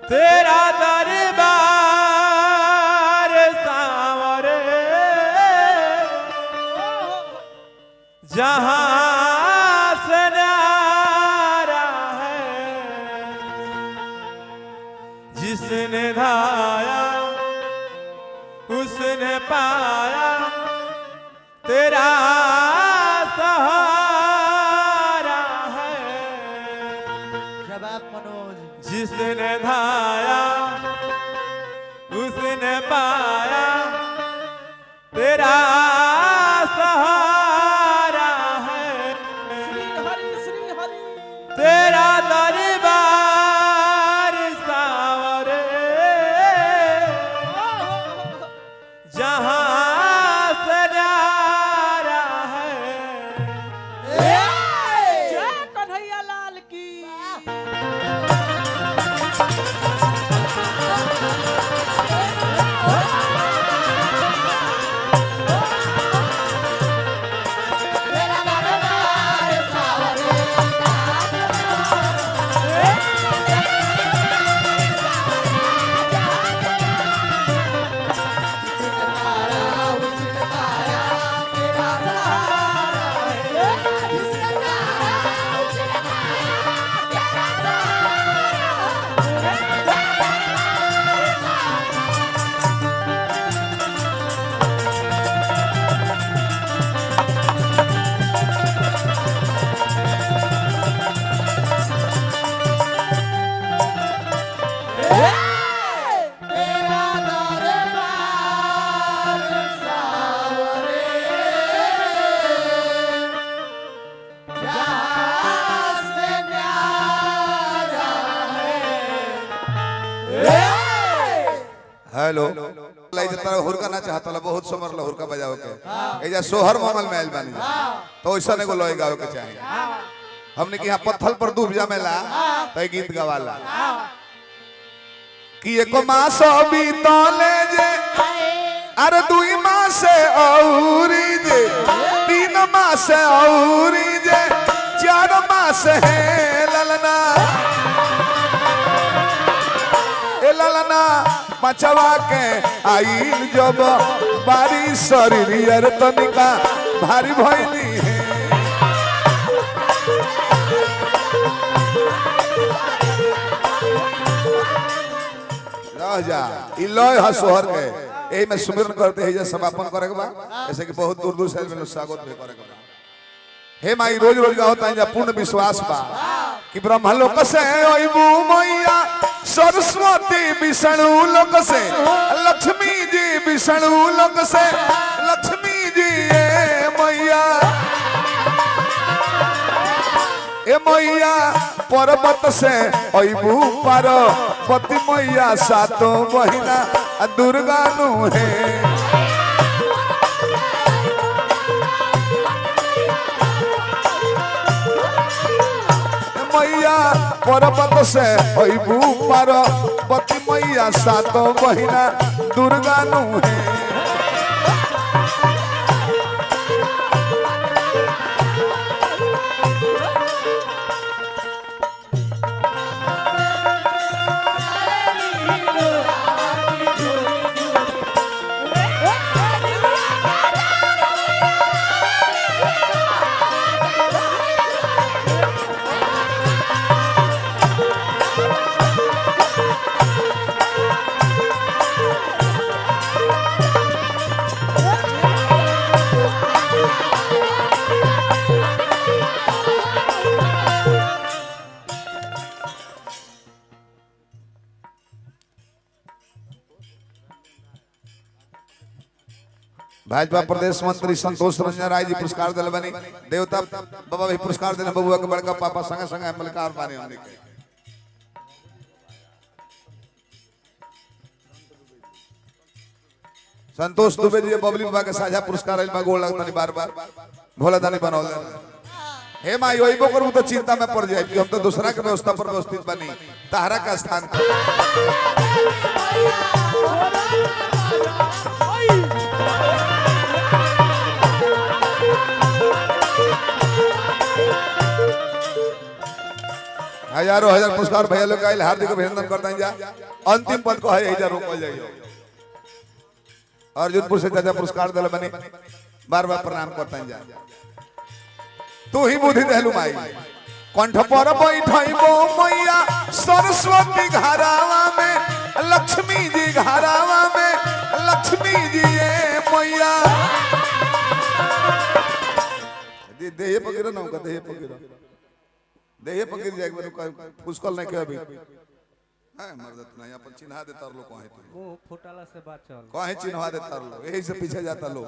तेरा दरबार सांवरे जहां से न्यारा है, जिसने धाया उसने पाया तेरा सहारा है। जवाब मनोज। जिसने धाया उसने पाया तेरा सहारा है। श्री हरि तेरा दरबार सांवरे जहां से न्यारा है। जय कन्हैया लाल की। हेलो लाई जता हुरका ना चाहता ला बहुत समर ला हुरका बजाओ के एजा सोहर मामल में आइल बानी तो ऐसा ने को लोई गावे के चाहिए। हमने कि यहां पत्थल पर डूब जामेला तो गीत गवाला कि एको मास बीतले जे अरे दुई मास औरी जे तीन मास औरी जे चार मास है ललना ए ललना मचवा के आइल जब बारी शरीर तनिका भारी भइली है। रह जा ई लय ह सोहर के एही में सुमिरन करते है जे समापन करे के बा ऐसे कि बहुत दूर दूर से में स्वागत भी करे के बा। हे माई रोज रोज गावत है जा पूर्ण विश्वास बा कि ब्रह्मलोक से अइबू मैया सरस्वती विष्णु लोक से लक्ष्मी जी विष्णु लोक से लक्ष्मी जी ए मैया पर्वत से अइबू पार्वती मैया सातों महीना दुर्गा नु है। मैया पर्वत से अइबू पार्वती मैया सातों महीना दुर्गा नु है। भाजपा प्रदेश मंत्री संतोष रंजन राय जी पुरस्कार दिल बनी देवता बाबा भी पुरस्कार दिल बबुआ के बड़का पापा संगे संगे मलकार बानी हमने के संतोष दुबे जी बबली बाबा के साझा पुरस्कार आइल बा गोल लगतानी बार-बार भोला दानी बनौले। हे माई ओइबो करू तो चिंता में पड़ जाए कि हम तो दूसरा के व्यवस्था पर व्यवस्थित बनी तहरा का स्थान हजारों हजार पुरस्कार भैया लोग आए हार्दिक अभिनंदन करता जा। अंतिम पद को है एजा रोकल जाइयो। अर्जुनपुर से चाचा पुरस्कार दिल बने बार बार प्रणाम करता जा। तू ही बुद्धि देलू माई कंठ पर बैठो मैया सरस्वती घरावा में लक्ष्मी जी घरावा में लक्ष्मी जी ये मैया देह पकड़ ना का देह पकड़ जाए पुष्कल नहीं के अभी हां मर्दत नहीं अपन चिन्हा देता लोग कहे वो फुटाला से बात चल कहे चिन्हा देता लोग यही से पीछे जाता लोग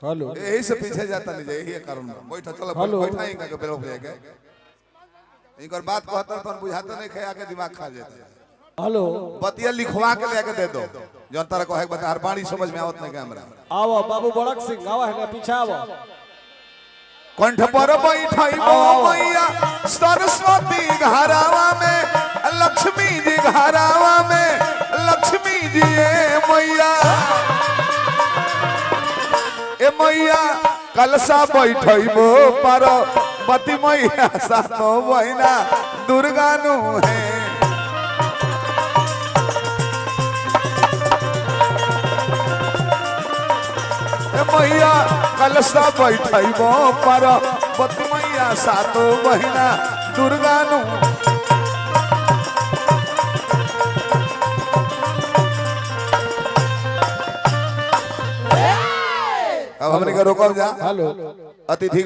हेलो यही से पीछे जाता नहीं जाए यही कारण बैठा चलो बैठा इनका के बेरो हो जाएगा इनकर बात कहता तो बुझाता नहीं खे आके दिमाग खा जाता हेलो बतिया लिखवा के लेके दे दो जन तरह कहे बता हर बाणी समझ में आवत नहीं कैमरा आओ बाबू बड़क सिंह आवा है ना पीछे आओ कंठ पर बैठाई मैया सरस्वती घरावा में लक्ष्मी जी घरावा में लक्ष्मी जी मैया ए मैया कलसा बैठो पर पति मैया सातो बहिना दुर्गा नु है मैया कलसा बैठो पर पति मैया सातो बहिना दुर्गा नु अब हमने का रोकब जा हेलो अतिथि